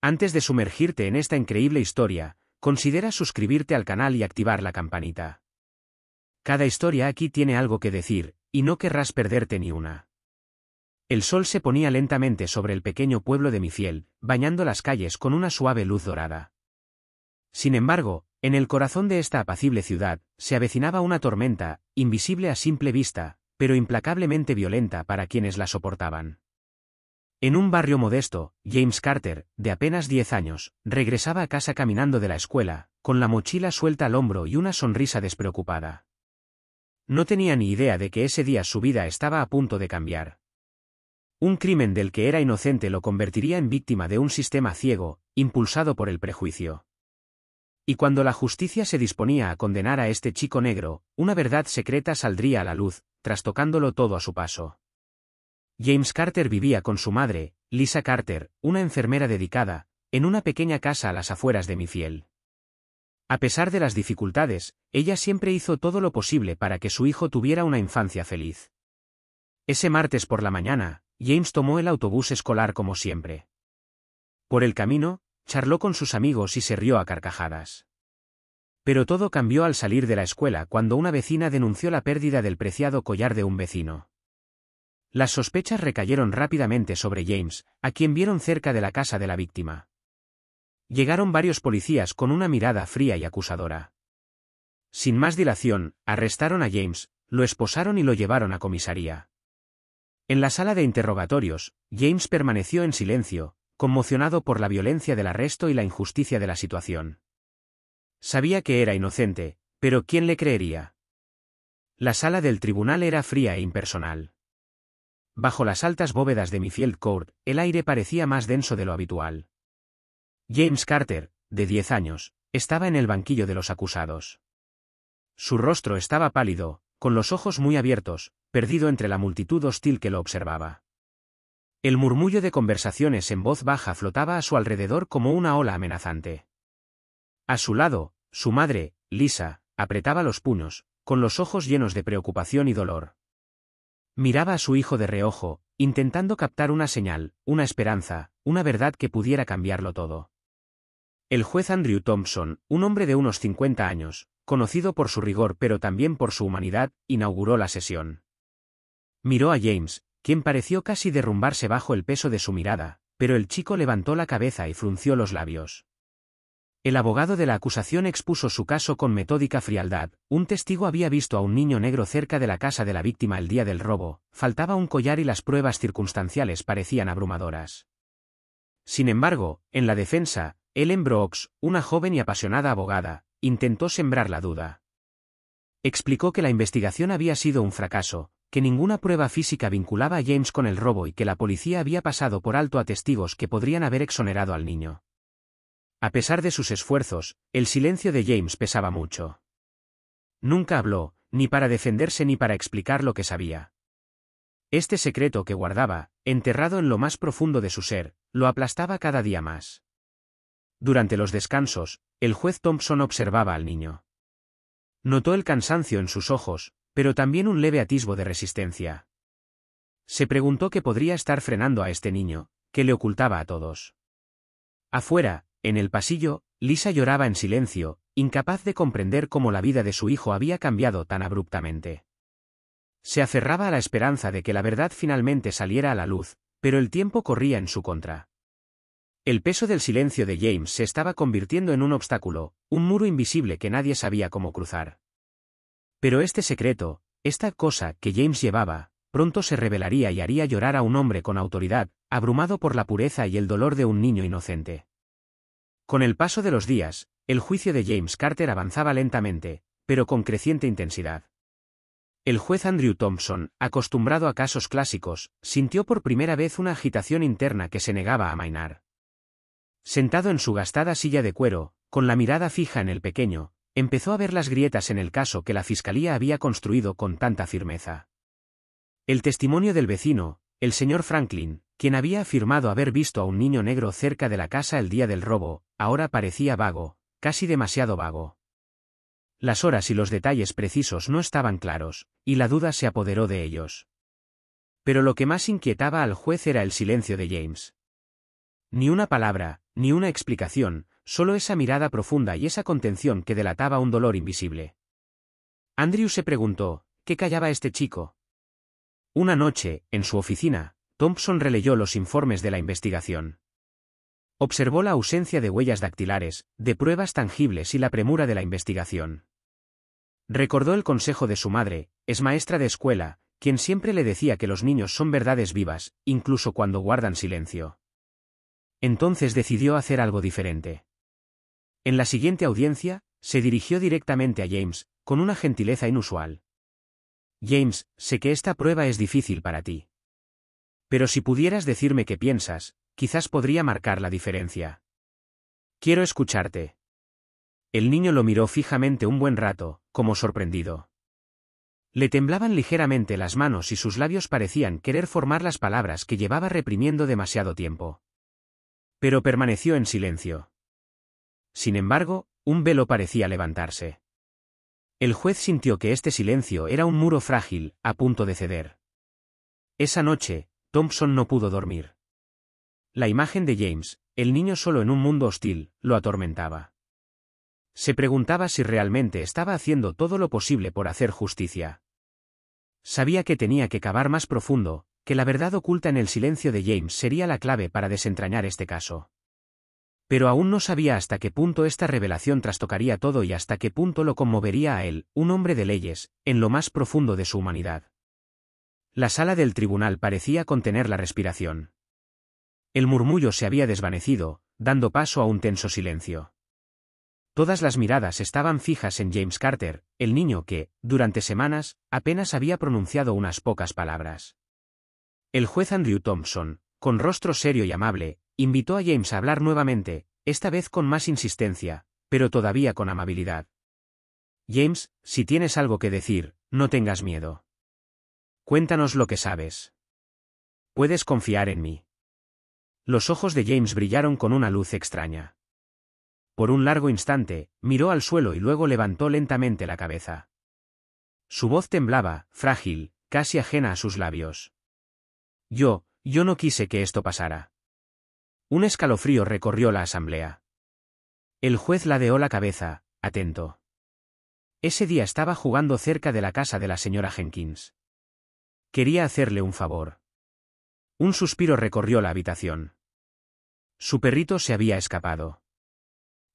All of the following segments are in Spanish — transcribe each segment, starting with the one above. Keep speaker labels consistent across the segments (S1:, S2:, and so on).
S1: Antes de sumergirte en esta increíble historia, considera suscribirte al canal y activar la campanita. Cada historia aquí tiene algo que decir, y no querrás perderte ni una. El sol se ponía lentamente sobre el pequeño pueblo de Mifiel, bañando las calles con una suave luz dorada. Sin embargo, en el corazón de esta apacible ciudad, se avecinaba una tormenta, invisible a simple vista, pero implacablemente violenta para quienes la soportaban. En un barrio modesto, James Carter, de apenas 10 años, regresaba a casa caminando de la escuela, con la mochila suelta al hombro y una sonrisa despreocupada. No tenía ni idea de que ese día su vida estaba a punto de cambiar. Un crimen del que era inocente lo convertiría en víctima de un sistema ciego, impulsado por el prejuicio. Y cuando la justicia se disponía a condenar a este chico negro, una verdad secreta saldría a la luz, trastocándolo todo a su paso. James Carter vivía con su madre, Lisa Carter, una enfermera dedicada, en una pequeña casa a las afueras de Mifiel. A pesar de las dificultades, ella siempre hizo todo lo posible para que su hijo tuviera una infancia feliz. Ese martes por la mañana, James tomó el autobús escolar como siempre. Por el camino, charló con sus amigos y se rió a carcajadas. Pero todo cambió al salir de la escuela cuando una vecina denunció la pérdida del preciado collar de un vecino. Las sospechas recayeron rápidamente sobre James, a quien vieron cerca de la casa de la víctima. Llegaron varios policías con una mirada fría y acusadora. Sin más dilación, arrestaron a James, lo esposaron y lo llevaron a comisaría. En la sala de interrogatorios, James permaneció en silencio, conmocionado por la violencia del arresto y la injusticia de la situación. Sabía que era inocente, pero ¿quién le creería? La sala del tribunal era fría e impersonal. Bajo las altas bóvedas de Mifield Court, el aire parecía más denso de lo habitual. James Carter, de 10 años, estaba en el banquillo de los acusados. Su rostro estaba pálido, con los ojos muy abiertos, perdido entre la multitud hostil que lo observaba. El murmullo de conversaciones en voz baja flotaba a su alrededor como una ola amenazante. A su lado, su madre, Lisa, apretaba los puños, con los ojos llenos de preocupación y dolor. Miraba a su hijo de reojo, intentando captar una señal, una esperanza, una verdad que pudiera cambiarlo todo. El juez Andrew Thompson, un hombre de unos 50 años, conocido por su rigor pero también por su humanidad, inauguró la sesión. Miró a James, quien pareció casi derrumbarse bajo el peso de su mirada, pero el chico levantó la cabeza y frunció los labios. El abogado de la acusación expuso su caso con metódica frialdad. Un testigo había visto a un niño negro cerca de la casa de la víctima el día del robo, faltaba un collar y las pruebas circunstanciales parecían abrumadoras. Sin embargo, en la defensa, Ellen Brooks, una joven y apasionada abogada, intentó sembrar la duda. Explicó que la investigación había sido un fracaso, que ninguna prueba física vinculaba a James con el robo y que la policía había pasado por alto a testigos que podrían haber exonerado al niño. A pesar de sus esfuerzos, el silencio de James pesaba mucho. Nunca habló, ni para defenderse ni para explicar lo que sabía. Este secreto que guardaba, enterrado en lo más profundo de su ser, lo aplastaba cada día más. Durante los descansos, el juez Thompson observaba al niño. Notó el cansancio en sus ojos, pero también un leve atisbo de resistencia. Se preguntó qué podría estar frenando a este niño, que le ocultaba a todos. Afuera, en el pasillo, Lisa lloraba en silencio, incapaz de comprender cómo la vida de su hijo había cambiado tan abruptamente. Se aferraba a la esperanza de que la verdad finalmente saliera a la luz, pero el tiempo corría en su contra. El peso del silencio de James se estaba convirtiendo en un obstáculo, un muro invisible que nadie sabía cómo cruzar. Pero este secreto, esta cosa que James llevaba, pronto se revelaría y haría llorar a un hombre con autoridad, abrumado por la pureza y el dolor de un niño inocente. Con el paso de los días, el juicio de James Carter avanzaba lentamente, pero con creciente intensidad. El juez Andrew Thompson, acostumbrado a casos clásicos, sintió por primera vez una agitación interna que se negaba a amainar. Sentado en su gastada silla de cuero, con la mirada fija en el pequeño, empezó a ver las grietas en el caso que la fiscalía había construido con tanta firmeza. El testimonio del vecino, el señor Franklin, quien había afirmado haber visto a un niño negro cerca de la casa el día del robo, ahora parecía vago, casi demasiado vago. Las horas y los detalles precisos no estaban claros, y la duda se apoderó de ellos. Pero lo que más inquietaba al juez era el silencio de James. Ni una palabra, ni una explicación, solo esa mirada profunda y esa contención que delataba un dolor invisible. Andrew se preguntó, ¿qué callaba este chico? Una noche, en su oficina, Thompson releyó los informes de la investigación. Observó la ausencia de huellas dactilares, de pruebas tangibles y la premura de la investigación. Recordó el consejo de su madre, es maestra de escuela, quien siempre le decía que los niños son verdades vivas, incluso cuando guardan silencio. Entonces decidió hacer algo diferente. En la siguiente audiencia, se dirigió directamente a James, con una gentileza inusual. James, sé que esta prueba es difícil para ti. Pero si pudieras decirme qué piensas, quizás podría marcar la diferencia. Quiero escucharte. El niño lo miró fijamente un buen rato, como sorprendido. Le temblaban ligeramente las manos y sus labios parecían querer formar las palabras que llevaba reprimiendo demasiado tiempo. Pero permaneció en silencio. Sin embargo, un velo parecía levantarse. El juez sintió que este silencio era un muro frágil, a punto de ceder. Esa noche, Thompson no pudo dormir. La imagen de James, el niño solo en un mundo hostil, lo atormentaba. Se preguntaba si realmente estaba haciendo todo lo posible por hacer justicia. Sabía que tenía que cavar más profundo, que la verdad oculta en el silencio de James sería la clave para desentrañar este caso. Pero aún no sabía hasta qué punto esta revelación trastocaría todo y hasta qué punto lo conmovería a él, un hombre de leyes, en lo más profundo de su humanidad. La sala del tribunal parecía contener la respiración. El murmullo se había desvanecido, dando paso a un tenso silencio. Todas las miradas estaban fijas en James Carter, el niño que, durante semanas, apenas había pronunciado unas pocas palabras. El juez Andrew Thompson, con rostro serio y amable, invitó a James a hablar nuevamente, esta vez con más insistencia, pero todavía con amabilidad. James, si tienes algo que decir, no tengas miedo. Cuéntanos lo que sabes. Puedes confiar en mí. Los ojos de James brillaron con una luz extraña. Por un largo instante, miró al suelo y luego levantó lentamente la cabeza. Su voz temblaba, frágil, casi ajena a sus labios. Yo no quise que esto pasara. Un escalofrío recorrió la asamblea. El juez ladeó la cabeza, atento. Ese día estaba jugando cerca de la casa de la señora Jenkins. Quería hacerle un favor. Un suspiro recorrió la habitación. Su perrito se había escapado.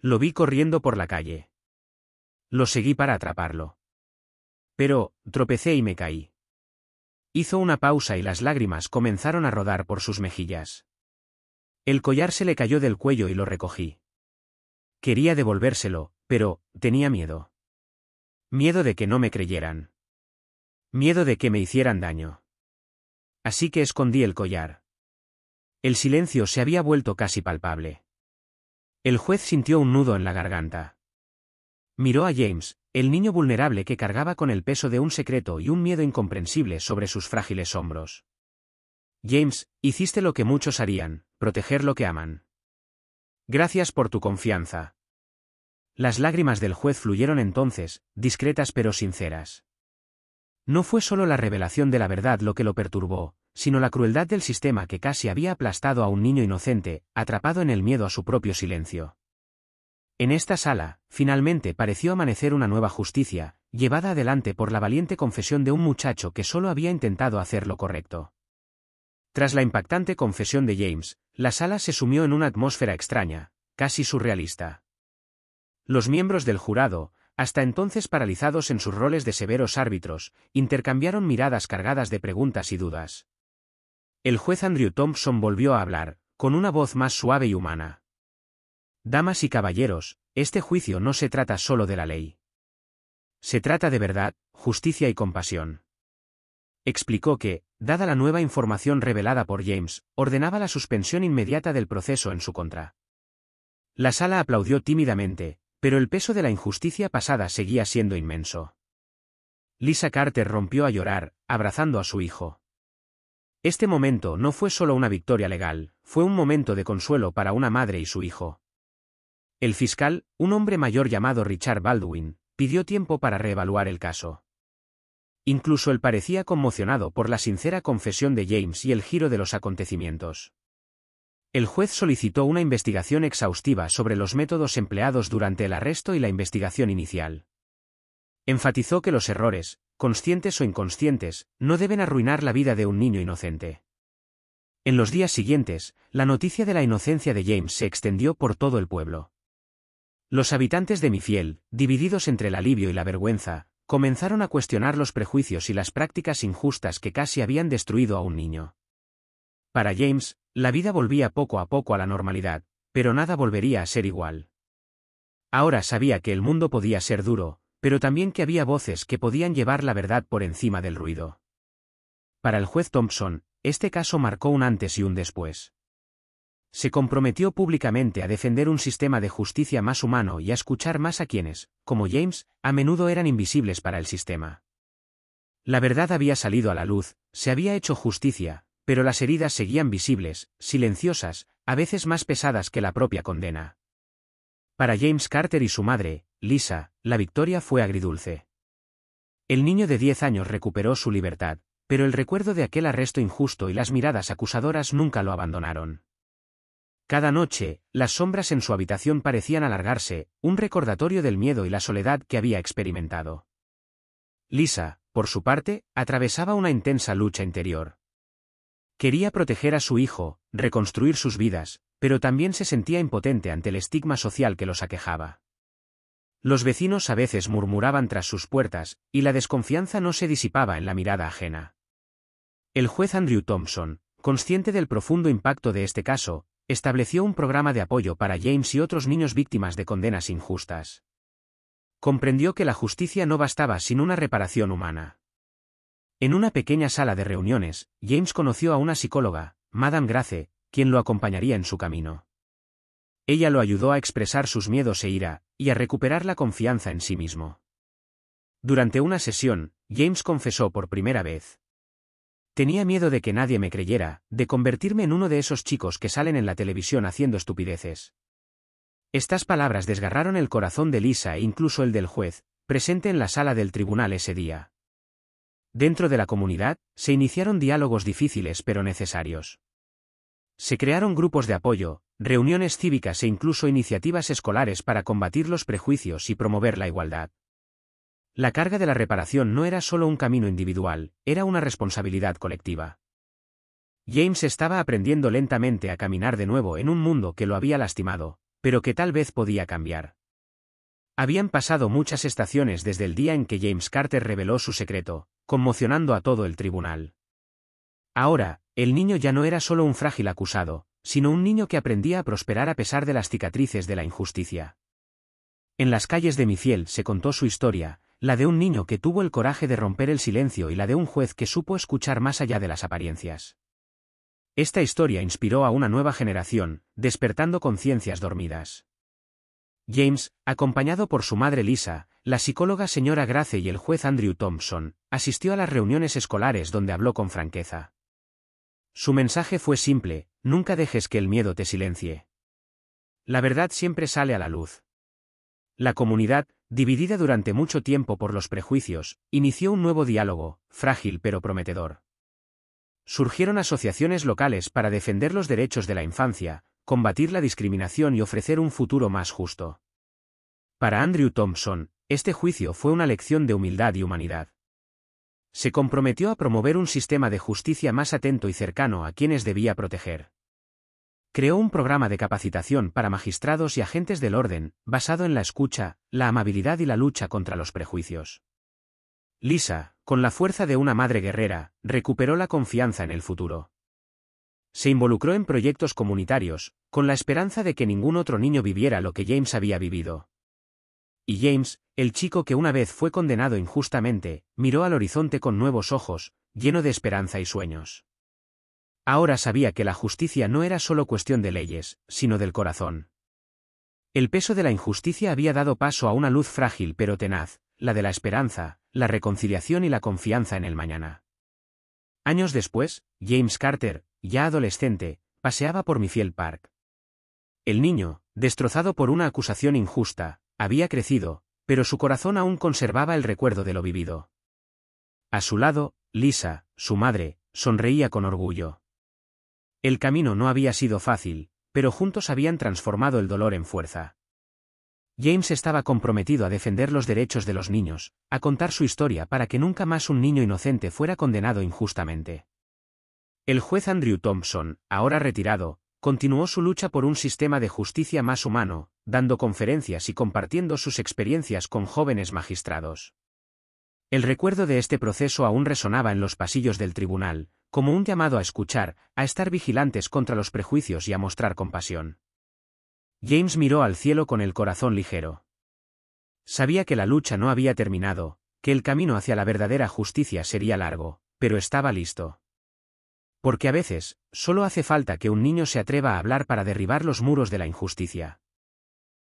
S1: Lo vi corriendo por la calle. Lo seguí para atraparlo. Pero, tropecé y me caí. Hizo una pausa y las lágrimas comenzaron a rodar por sus mejillas. El collar se le cayó del cuello y lo recogí. Quería devolvérselo, pero, tenía miedo. Miedo de que no me creyeran. Miedo de que me hicieran daño. Así que escondí el collar. El silencio se había vuelto casi palpable. El juez sintió un nudo en la garganta. Miró a James, el niño vulnerable que cargaba con el peso de un secreto y un miedo incomprensible sobre sus frágiles hombros. James, hiciste lo que muchos harían, proteger lo que aman. Gracias por tu confianza. Las lágrimas del juez fluyeron entonces, discretas pero sinceras. No fue solo la revelación de la verdad lo que lo perturbó, sino la crueldad del sistema que casi había aplastado a un niño inocente, atrapado en el miedo a su propio silencio. En esta sala, finalmente pareció amanecer una nueva justicia, llevada adelante por la valiente confesión de un muchacho que solo había intentado hacer lo correcto. Tras la impactante confesión de James, la sala se sumió en una atmósfera extraña, casi surrealista. Los miembros del jurado, hasta entonces paralizados en sus roles de severos árbitros, intercambiaron miradas cargadas de preguntas y dudas. El juez Andrew Thompson volvió a hablar, con una voz más suave y humana. Damas y caballeros, este juicio no se trata solo de la ley. Se trata de verdad, justicia y compasión. Explicó que, dada la nueva información revelada por James, ordenaba la suspensión inmediata del proceso en su contra. La sala aplaudió tímidamente, pero el peso de la injusticia pasada seguía siendo inmenso. Lisa Carter rompió a llorar, abrazando a su hijo. Este momento no fue solo una victoria legal, fue un momento de consuelo para una madre y su hijo. El fiscal, un hombre mayor llamado Richard Baldwin, pidió tiempo para reevaluar el caso. Incluso él parecía conmocionado por la sincera confesión de James y el giro de los acontecimientos. El juez solicitó una investigación exhaustiva sobre los métodos empleados durante el arresto y la investigación inicial. Enfatizó que los errores, conscientes o inconscientes, no deben arruinar la vida de un niño inocente. En los días siguientes, la noticia de la inocencia de James se extendió por todo el pueblo. Los habitantes de Mayfield, divididos entre el alivio y la vergüenza, comenzaron a cuestionar los prejuicios y las prácticas injustas que casi habían destruido a un niño. Para James, la vida volvía poco a poco a la normalidad, pero nada volvería a ser igual. Ahora sabía que el mundo podía ser duro, pero también que había voces que podían llevar la verdad por encima del ruido. Para el juez Thompson, este caso marcó un antes y un después. Se comprometió públicamente a defender un sistema de justicia más humano y a escuchar más a quienes, como James, a menudo eran invisibles para el sistema. La verdad había salido a la luz, se había hecho justicia, pero las heridas seguían visibles, silenciosas, a veces más pesadas que la propia condena. Para James Carter y su madre, Lisa, la victoria fue agridulce. El niño de 10 años recuperó su libertad, pero el recuerdo de aquel arresto injusto y las miradas acusadoras nunca lo abandonaron. Cada noche, las sombras en su habitación parecían alargarse, un recordatorio del miedo y la soledad que había experimentado. Lisa, por su parte, atravesaba una intensa lucha interior. Quería proteger a su hijo, reconstruir sus vidas, pero también se sentía impotente ante el estigma social que los aquejaba. Los vecinos a veces murmuraban tras sus puertas, y la desconfianza no se disipaba en la mirada ajena. El juez Andrew Thompson, consciente del profundo impacto de este caso, estableció un programa de apoyo para James y otros niños víctimas de condenas injustas. Comprendió que la justicia no bastaba sin una reparación humana. En una pequeña sala de reuniones, James conoció a una psicóloga, Madame Grace, quien lo acompañaría en su camino. Ella lo ayudó a expresar sus miedos e ira, y a recuperar la confianza en sí mismo. Durante una sesión, James confesó por primera vez: tenía miedo de que nadie me creyera, de convertirme en uno de esos chicos que salen en la televisión haciendo estupideces. Estas palabras desgarraron el corazón de Lisa e incluso el del juez, presente en la sala del tribunal ese día. Dentro de la comunidad, se iniciaron diálogos difíciles pero necesarios. Se crearon grupos de apoyo, reuniones cívicas e incluso iniciativas escolares para combatir los prejuicios y promover la igualdad. La carga de la reparación no era solo un camino individual, era una responsabilidad colectiva. James estaba aprendiendo lentamente a caminar de nuevo en un mundo que lo había lastimado, pero que tal vez podía cambiar. Habían pasado muchas estaciones desde el día en que James Carter reveló su secreto, conmocionando a todo el tribunal. Ahora, el niño ya no era solo un frágil acusado, sino un niño que aprendía a prosperar a pesar de las cicatrices de la injusticia. En las calles de Mayfield se contó su historia, la de un niño que tuvo el coraje de romper el silencio y la de un juez que supo escuchar más allá de las apariencias. Esta historia inspiró a una nueva generación, despertando conciencias dormidas. James, acompañado por su madre Lisa, la psicóloga señora Grace y el juez Andrew Thompson, asistió a las reuniones escolares donde habló con franqueza. Su mensaje fue simple: nunca dejes que el miedo te silencie. La verdad siempre sale a la luz. La comunidad, dividida durante mucho tiempo por los prejuicios, inició un nuevo diálogo, frágil pero prometedor. Surgieron asociaciones locales para defender los derechos de la infancia, combatir la discriminación y ofrecer un futuro más justo. Para Andrew Thompson, este juicio fue una lección de humildad y humanidad. Se comprometió a promover un sistema de justicia más atento y cercano a quienes debía proteger. Creó un programa de capacitación para magistrados y agentes del orden, basado en la escucha, la amabilidad y la lucha contra los prejuicios. Lisa, con la fuerza de una madre guerrera, recuperó la confianza en el futuro. Se involucró en proyectos comunitarios, con la esperanza de que ningún otro niño viviera lo que James había vivido. Y James, el chico que una vez fue condenado injustamente, miró al horizonte con nuevos ojos, lleno de esperanza y sueños. Ahora sabía que la justicia no era solo cuestión de leyes, sino del corazón. El peso de la injusticia había dado paso a una luz frágil pero tenaz, la de la esperanza, la reconciliación y la confianza en el mañana. Años después, James Carter, ya adolescente, paseaba por Mayfield Park. El niño, destrozado por una acusación injusta, había crecido, pero su corazón aún conservaba el recuerdo de lo vivido. A su lado, Lisa, su madre, sonreía con orgullo. El camino no había sido fácil, pero juntos habían transformado el dolor en fuerza. James estaba comprometido a defender los derechos de los niños, a contar su historia para que nunca más un niño inocente fuera condenado injustamente. El juez Andrew Thompson, ahora retirado, continuó su lucha por un sistema de justicia más humano, dando conferencias y compartiendo sus experiencias con jóvenes magistrados. El recuerdo de este proceso aún resonaba en los pasillos del tribunal, como un llamado a escuchar, a estar vigilantes contra los prejuicios y a mostrar compasión. James miró al cielo con el corazón ligero. Sabía que la lucha no había terminado, que el camino hacia la verdadera justicia sería largo, pero estaba listo. Porque a veces, solo hace falta que un niño se atreva a hablar para derribar los muros de la injusticia.